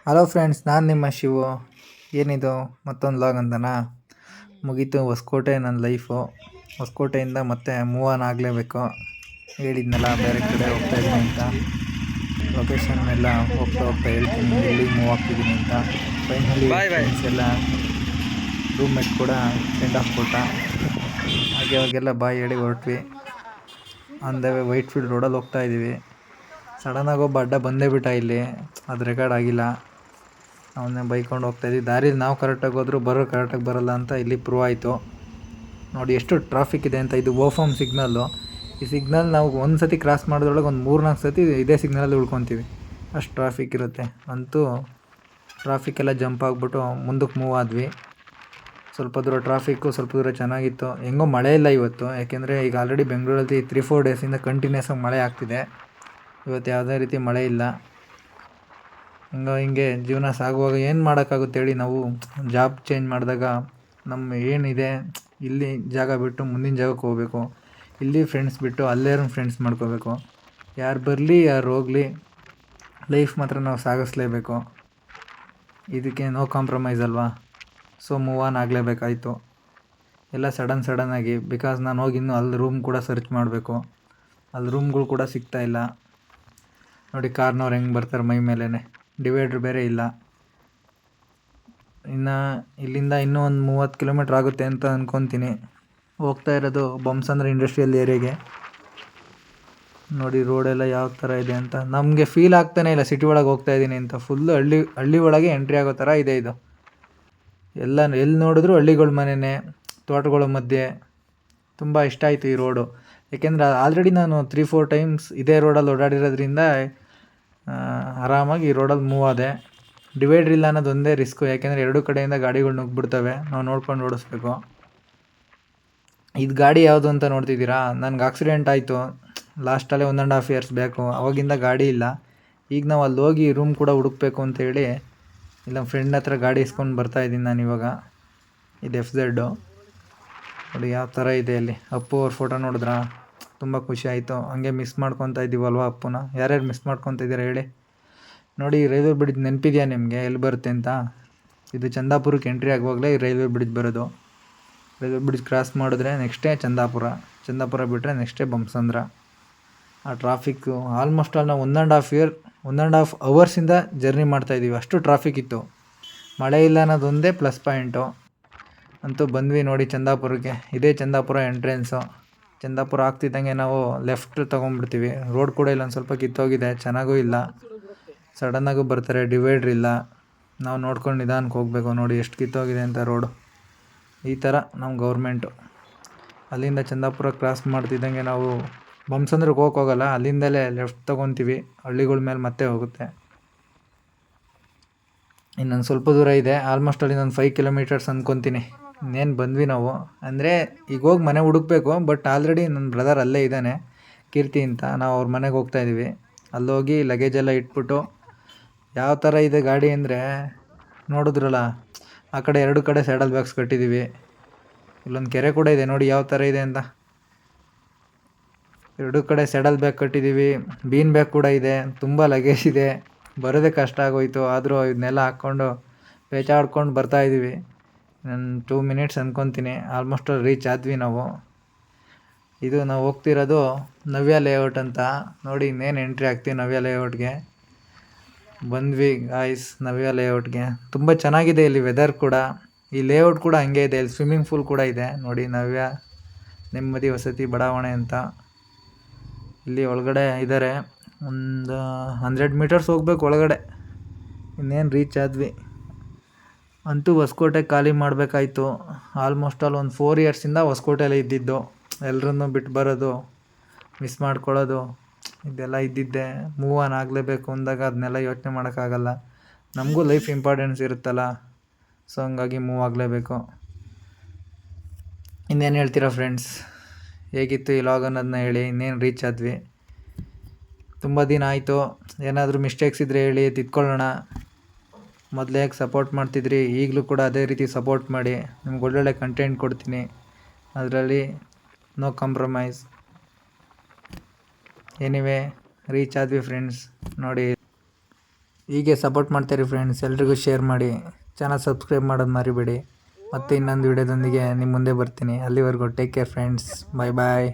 Hello friends, ನಾನು ನಿಮ್ಮ ಶಿವು. ಏನಿದು ಮತ್ತೊಂದು ಲಾಗ್ ಅಂತನಾ? ಮುಗೀತು ಹೊಸಕೋಟೆ ನನ್ನ ಲೈಫು. ಹೊಸಕೋಟೆಯಿಂದ ಮತ್ತೆ ಮೂವ್ ಆನ್ ಆಗಲೇಬೇಕು. ಹೇಳಿದ್ನಲ್ಲ ಬೇರೆ ಕಡೆ ಹೋಗ್ತಾ ಇದ್ದೀನಿ ಅಂತ. ಲೊಕೇಶನ್ ಎಲ್ಲ ಹೋಗ್ತಾ ಹೋಗ್ತಾ ಹೇಳ್ತೀನಿ ಎಲ್ಲಿಗೆ ಮೂವ್ ಆಗ್ತಿದ್ದೀನಿ ಅಂತ. ಫೈನಲಿ ಫ್ರೆಂಡ್ಸ್ ಎಲ್ಲ ರೂಮ್ಮೇಟ್ ಕೂಡ ಸೆಂಡ್ ಆಫ್ ಕೊಟ್ಟ. ಹಾಗೆ ಅವಾಗೆಲ್ಲ ಬಾಯ್ ಹೇಳಿ ಹೊರಟ್ವಿ. ಅಂದವೇ ವೈಟ್ ಫೀಲ್ಡ್ ರೋಡಲ್ಲಿ ಹೋಗ್ತಾ ಇದ್ದೀವಿ. ಸಡನ್ನಾಗಿ ಒಬ್ಬ ಅಡ್ಡ ಬಂದೇ ಬಿಟ್ಟ. ಇಲ್ಲಿ ಅದು ರೆಕಾರ್ಡ್ ಆಗಿಲ್ಲ. ಅವನ್ನೇ ಬೈಕೊಂಡು ಹೋಗ್ತಾಯಿದ್ವಿ. ದಾರಿಲಿ ನಾವು ಕರೆಕ್ಟಾಗಿ ಹೋದರೂ ಬರೋ ಕರೆಕ್ಟಾಗಿ ಬರೋಲ್ಲ ಅಂತ ಇಲ್ಲಿ ಪ್ರೂವ್ ಆಯಿತು. ನೋಡಿ ಎಷ್ಟು ಟ್ರಾಫಿಕ್ ಇದೆ ಅಂತ. ಇದು ಓಫಾಮ್ ಸಿಗ್ನಲ್ಲು. ಈ ಸಿಗ್ನಲ್ ನಾವು ಒಂದು ಸತಿ ಕ್ರಾಸ್ ಮಾಡೋದ್ರೊಳಗೆ ಒಂದು 3-4 ಸತಿ ಇದೇ ಸಿಗ್ನಲಲ್ಲಿ ಉಳ್ಕೊತೀವಿ. ಅಷ್ಟು ಟ್ರಾಫಿಕ್ ಇರುತ್ತೆ. ಅಂತೂ ಟ್ರಾಫಿಕ್ಕೆಲ್ಲ ಜಂಪ್ ಆಗಿಬಿಟ್ಟು ಮುಂದಕ್ಕೆ ಮೂವ್ ಆದ್ವಿ. ಸ್ವಲ್ಪ ದೂರ ಟ್ರಾಫಿಕ್ಕು, ಸ್ವಲ್ಪ ದೂರ ಚೆನ್ನಾಗಿತ್ತು. ಹೆಂಗೋ ಮಳೆ ಇಲ್ಲ ಇವತ್ತು. ಯಾಕೆಂದರೆ ಈಗ ಆಲ್ರೆಡಿ ಬೆಂಗಳೂರಲ್ಲಿ 3-4 ಡೇಸಿಂದ ಕಂಟಿನ್ಯೂಸ್ ಆಗಿ ಮಳೆ ಆಗ್ತಿದೆ. ಇವತ್ತು ಯಾವುದೇ ರೀತಿ ಮಳೆ ಇಲ್ಲ. ಹಿಂಗೆ ಜೀವನ ಸಾಗುವಾಗ ಏನು ಮಾಡೋಕ್ಕಾಗುತ್ತೆ ಹೇಳಿ? ನಾವು ಜಾಬ್ ಚೇಂಜ್ ಮಾಡಿದಾಗ ನಮ್ಮ ಏನಿದೆ ಇಲ್ಲಿ ಜಾಗ ಬಿಟ್ಟು ಮುಂದಿನ ಜಾಗಕ್ಕೆ ಹೋಗಬೇಕು. ಇಲ್ಲಿ ಫ್ರೆಂಡ್ಸ್ ಬಿಟ್ಟು ಅಲ್ಲೇ ಫ್ರೆಂಡ್ಸ್ ಮಾಡ್ಕೋಬೇಕು. ಯಾರು ಬರಲಿ ಯಾರು ಹೋಗಲಿ, ಲೈಫ್ ಮಾತ್ರ ನಾವು ಸಾಗಿಸ್ಲೇಬೇಕು. ಇದಕ್ಕೆ ನೋ ಕಾಂಪ್ರಮೈಸ್ ಅಲ್ವಾ? ಸೊ ಮೂವ್ ಆನ್ ಆಗಲೇಬೇಕಾಯಿತು. ಎಲ್ಲ ಸಡನ್ನಾಗಿ. ಬಿಕಾಸ್ ನಾನು ಹೋಗಿ ಇನ್ನೂ ಅಲ್ಲಿ ರೂಮ್ ಕೂಡ ಸರ್ಚ್ ಮಾಡಬೇಕು. ಅಲ್ಲಿ ರೂಮ್ಗಳು ಕೂಡ ಸಿಗ್ತಾಯಿಲ್ಲ. ನೋಡಿ ಕಾರ್ನವ್ರು ಹೆಂಗೆ ಬರ್ತಾರೆ ಮೈ ಮೇಲೇ. ಡಿವೈಡ್ರ್ ಬೇರೆ ಇಲ್ಲ. ಇನ್ನು ಇಲ್ಲಿಂದ ಇನ್ನೂ ಒಂದು 30 ಕಿಲೋಮೀಟ್ರ್ ಆಗುತ್ತೆ ಅಂತ ಅಂದ್ಕೊತೀನಿ. ಹೋಗ್ತಾ ಇರೋದು ಬೊಮ್ಮಸಂದ್ರ ಇಂಡಸ್ಟ್ರಿಯಲ್ ಏರಿಯಾಗೆ. ನೋಡಿ ರೋಡೆಲ್ಲ ಯಾವ ಥರ ಇದೆ ಅಂತ. ನಮಗೆ ಫೀಲ್ ಆಗ್ತಾನೆ ಇಲ್ಲ ಸಿಟಿ ಒಳಗೆ ಹೋಗ್ತಾ ಇದ್ದೀನಿ ಅಂತ. ಫುಲ್ಲು ಹಳ್ಳಿ ಒಳಗೆ ಎಂಟ್ರಿ ಆಗೋ ಥರ ಇದೆ ಇದು. ಎಲ್ಲಿ ನೋಡಿದ್ರೂ ಹಳ್ಳಿಗಳ ಮನೆಯೇ, ತೋಟಗಳ ಮಧ್ಯೆ. ತುಂಬ ಇಷ್ಟ ಆಯಿತು ಈ ರೋಡು. ಏಕೆಂದರೆ ಆಲ್ರೆಡಿ ನಾನು 3-4 ಟೈಮ್ಸ್ ಇದೇ ರೋಡಲ್ಲಿ ಓಡಾಡಿರೋದ್ರಿಂದ ಆರಾಮಾಗಿ ಈ ರೋಡಲ್ಲಿ ಮೂವ್ ಆದೆ. ಡಿವೈಡ್ರ್ ಇಲ್ಲ ಅನ್ನೋದೊಂದೇ ರಿಸ್ಕು. ಯಾಕೆಂದರೆ ಎರಡೂ ಕಡೆಯಿಂದ ಗಾಡಿಗಳು ನುಗ್ಗಿಬಿಡ್ತವೆ. ನಾವು ನೋಡ್ಕೊಂಡು ಓಡಿಸ್ಬೇಕು. ಇದು ಗಾಡಿ ಯಾವುದು ಅಂತ ನೋಡ್ತಿದ್ದೀರಾ? ನನಗೆ ಆಕ್ಸಿಡೆಂಟ್ ಆಯಿತು ಲಾಸ್ಟಲ್ಲೇ 1.5 ಇಯರ್ಸ್ ಬ್ಯಾಕು. ಅವಾಗಿಂದ ಗಾಡಿ ಇಲ್ಲ. ಈಗ ನಾವು ಅಲ್ಲಿ ಹೋಗಿ ರೂಮ್ ಕೂಡ ಹುಡುಕಬೇಕು ಅಂತೇಳಿ ಇಲ್ಲ ಫ್ರೆಂಡ್ ಹತ್ರ ಗಾಡಿ ಇಸ್ಕೊಂಡು ಬರ್ತಾಯಿದ್ದೀನಿ ನಾನು ಇವಾಗ. ಇದು FZ. ನೋಡಿ ಯಾವ ಥರ ಇದೆ ಅಲ್ಲಿ. ಅಪ್ಪು ಅವ್ರ ಫೋಟೋ ನೋಡಿದ್ರಾ? ತುಂಬ ಖುಷಿ ಆಯಿತು. ಹಂಗೆ ಮಿಸ್ ಮಾಡ್ಕೊತಾ ಇದ್ದೀವಲ್ವ ಅಪ್ಪುನ. ಯಾರ್ಯಾರು ಮಿಸ್ ಮಾಡ್ಕೊತಾ ಇದ್ದೀರಾ ಹೇಳಿ? ನೋಡಿ ರೈಲ್ವೆ ಬ್ರಿಡ್ಜ್ ನೆನಪಿದೆಯಾ ನಿಮಗೆ ಎಲ್ಲಿ ಬರುತ್ತೆ ಅಂತ? ಇದು ಚಂದಾಪುರಕ್ಕೆ ಎಂಟ್ರಿ ಆಗುವಾಗಲೇ ಈ ರೈಲ್ವೆ ಬ್ರಿಡ್ಜ್ ಬರೋದು. ರೈಲ್ವೆ ಬ್ರಿಡ್ಜ್ ಕ್ರಾಸ್ ಮಾಡಿದ್ರೆ ನೆಕ್ಸ್ಟೇ ಚಂದಾಪುರ ಬಿಟ್ಟರೆ ನೆಕ್ಸ್ಟೇ ಬೊಮ್ಮಸಂದ್ರ. ಆ ಟ್ರಾಫಿಕ್ಕು ಆಲ್ಮೋಸ್ಟ್ ಆಲ್ ನಾವು 1.5 ಅವರ್ಸಿಂದ ಜರ್ನಿ ಮಾಡ್ತಾಯಿದ್ದೀವಿ. ಅಷ್ಟು ಟ್ರಾಫಿಕ್ ಇತ್ತು. ಮಳೆ ಇಲ್ಲ ಅನ್ನೋದೊಂದೇ ಪ್ಲಸ್ ಪಾಯಿಂಟು. ಅಂತೂ ಬಂದ್ವಿ ನೋಡಿ ಚಂದಾಪುರಕ್ಕೆ. ಇದೇ ಚಂದಾಪುರ ಎಂಟ್ರೆನ್ಸು. ಚಂದಾಪುರ ಆಗ್ತಿದ್ದಂಗೆ ನಾವು ಲೆಫ್ಟ್ ತೊಗೊಂಡ್ಬಿಡ್ತೀವಿ. ರೋಡ್ ಕೂಡ ಇಲ್ಲೊಂದು ಸ್ವಲ್ಪ ಕಿತ್ತೋಗಿದೆ, ಚೆನ್ನಾಗೂ ಇಲ್ಲ. ಸಡನ್ನಾಗೂ ಬರ್ತಾರೆ, ಡಿವೈಡ್ರ್ ಇಲ್ಲ. ನಾವು ನೋಡ್ಕೊಂಡು ನಿಧಾನಕ್ಕೆ ಹೋಗಬೇಕು. ನೋಡಿ ಎಷ್ಟು ಕಿತ್ತೋಗಿದೆ ಅಂತ ರೋಡು. ಈ ಥರ ನಮ್ಮ ಗೌರ್ಮೆಂಟು. ಅಲ್ಲಿಂದ ಚಂದಾಪುರ ಕ್ರಾಸ್ ಮಾಡ್ತಿದ್ದಂಗೆ ನಾವು ಬೊಮ್ಮಸಂದ್ರಕ್ಕೆ ಹೋಗೋಲ್ಲ, ಅಲ್ಲಿಂದಲೇ ಲೆಫ್ಟ್ ತೊಗೊತೀವಿ. ಹಳ್ಳಿಗಳ ಮೇಲೆ ಮತ್ತೆ ಹೋಗುತ್ತೆ. ಇನ್ನೊಂದು ಸ್ವಲ್ಪ ದೂರ ಇದೆ. ಆಲ್ಮೋಸ್ಟ್ ಅಲ್ಲಿ ಇನ್ನೊಂದು 5 ಕಿಲೋಮೀಟರ್ಸ್ ಅಂದ್ಕೊತೀನಿ. ಇನ್ನೇನು ಬಂದ್ವಿ ನಾವು. ಅಂದರೆ ಈಗ ಹೋಗಿ ಮನೆ ಹುಡುಕ್ಬೇಕು. ಬಟ್ ಆಲ್ರೆಡಿ ನನ್ನ ಬ್ರದರ್ ಅಲ್ಲೇ ಇದ್ದಾನೆ, ಕೀರ್ತಿ ಅಂತ. ನಾವು ಅವ್ರ ಮನೆಗೆ ಹೋಗ್ತಾಯಿದ್ದೀವಿ. ಅಲ್ಲೋಗಿ ಲಗೇಜೆಲ್ಲ ಇಟ್ಬಿಟ್ಟು. ಯಾವ ಥರ ಇದೆ ಗಾಡಿ ಅಂದರೆ ನೋಡಿದ್ರಲ್ಲ, ಆ ಕಡೆ 2 ಕಡೆ ಸ್ಯಾಡಲ್ ಬ್ಯಾಗ್ಸ್ ಕಟ್ಟಿದ್ದೀವಿ. ಇಲ್ಲೊಂದು ಕೆರೆ ಕೂಡ ಇದೆ, ನೋಡಿ ಯಾವ ಥರ ಇದೆ ಅಂತ. 2 ಕಡೆ ಸ್ಯಾಡಲ್ ಬ್ಯಾಗ್ ಕಟ್ಟಿದ್ದೀವಿ. ಬೀನ್ ಬ್ಯಾಗ್ ಕೂಡ ಇದೆ. ತುಂಬ ಲಗೇಜ್ ಇದೆ. ಬರೋದೇ ಕಷ್ಟ ಆಗೋಯ್ತು. ಆದರೂ ಇದನ್ನೆಲ್ಲ ಹಾಕ್ಕೊಂಡು ಪೇಚಾಡ್ಕೊಂಡು ಬರ್ತಾಯಿದ್ದೀವಿ. ನಾನು 2 ಮಿನಿಟ್ಸ್ ಅಂದ್ಕೊತೀನಿ. ಆಲ್ಮೋಸ್ಟ್ ರೀಚ್ ಆದ್ವಿ ನಾವು. ಇದು ನಾವು ಹೋಗ್ತಿರೋದು ನವ್ಯ ಲೇಔಟ್ ಅಂತ. ನೋಡಿ ಇನ್ನೇನು ಎಂಟ್ರಿ ಆಗ್ತೀವಿ ನವ್ಯ ಲೇಔಟ್ಗೆ. ಬಂದ್ವಿ ಗಾಯ್ಸ್ ನವ್ಯ ಲೇಔಟ್ಗೆ. ತುಂಬ ಚೆನ್ನಾಗಿದೆ ಇಲ್ಲಿ ವೆದರ್ ಕೂಡ. ಈ ಲೇಔಟ್ ಕೂಡ ಹಂಗೆ ಇದೆ. ಇಲ್ಲಿ ಸ್ವಿಮ್ಮಿಂಗ್ ಪೂಲ್ ಕೂಡ ಇದೆ ನೋಡಿ. ನವ್ಯ ನೆಮ್ಮದಿ ವಸತಿ ಬಡಾವಣೆ ಅಂತ. ಇಲ್ಲಿ ಒಳಗಡೆ ಇದ್ದಾರೆ. ಒಂದು 100 ಮೀಟರ್ಸ್ ಹೋಗ್ಬೇಕು ಒಳಗಡೆ. ಇನ್ನೇನು ರೀಚ್ ಆದ್ವಿ. ಅಂತೂ ಹೊಸಕೋಟೆ ಖಾಲಿ ಮಾಡಬೇಕಾಯ್ತು. ಆಲ್ಮೋಸ್ಟ್ ಆಲ್ ಒಂದು 4 ಇಯರ್ಸಿಂದ ಹೊಸಕೋಟೆಯಲ್ಲೇ ಇದ್ದಿದ್ದು. ಎಲ್ಲರನ್ನೂ ಬಿಟ್ಟು ಬರೋದು, ಮಿಸ್ ಮಾಡ್ಕೊಳ್ಳೋದು, ಇದೆಲ್ಲ ಇದ್ದಿದ್ದೆ. ಮೂವ್ ಆನ್ ಆಗಲೇಬೇಕು ಅಂದಾಗ ಅದನ್ನೆಲ್ಲ ಯೋಚನೆ ಮಾಡೋಕ್ಕಾಗಲ್ಲ. ನಮಗೂ ಲೈಫ್ ಇಂಪಾರ್ಟೆನ್ಸ್ ಇರುತ್ತಲ್ಲ. ಸೊ ಹಂಗಾಗಿ ಮೂವ್ ಆಗಲೇಬೇಕು. ಇನ್ನೇನು ಹೇಳ್ತೀರಾ ಫ್ರೆಂಡ್ಸ್? ಹೇಗಿತ್ತು ಈ ಲಾಗ್ ಅನ್ನೋದನ್ನ ಹೇಳಿ. ಇನ್ನೇನು ರೀಚ್ ಆದ್ವಿ. ತುಂಬ ದಿನ ಆಯಿತು. ಏನಾದರೂ ಮಿಸ್ಟೇಕ್ಸ್ ಇದ್ದರೆ ಹೇಳಿ, ತಿದ್ಕೊಳ್ಳೋಣ. ಮೊದಲೇ ಹೇಗೆ ಸಪೋರ್ಟ್ ಮಾಡ್ತಿದ್ರಿ, ಈಗಲೂ ಕೂಡ ಅದೇ ರೀತಿ ಸಪೋರ್ಟ್ ಮಾಡಿ. ನಿಮ್ಗೆ ಒಳ್ಳೊಳ್ಳೆ ಕಂಟೆಂಟ್ ಕೊಡ್ತೀನಿ. ಅದರಲ್ಲಿ ನೋ ಕಾಂಪ್ರಮೈಸ್. ಎನಿವೇ ರೀಚ್ ಆದ್ವಿ ಫ್ರೆಂಡ್ಸ್. ನೋಡಿ ಹೀಗೆ ಸಪೋರ್ಟ್ ಮಾಡ್ತೀರಿ ಫ್ರೆಂಡ್ಸ್. ಎಲ್ರಿಗೂ ಶೇರ್ ಮಾಡಿ, ಚಾನಲ್ ಸಬ್ಸ್ಕ್ರೈಬ್ ಮಾಡೋದು ಮರಿಬೇಡಿ. ಮತ್ತೆ ಇನ್ನೊಂದು ವಿಡಿಯೋದೊಂದಿಗೆ ನಿಮ್ಮ ಮುಂದೆ ಬರ್ತೀನಿ. ಅಲ್ಲಿವರೆಗೂ ಟೇಕ್ ಕೇರ್ ಫ್ರೆಂಡ್ಸ್. ಬಾಯ್ ಬಾಯ್.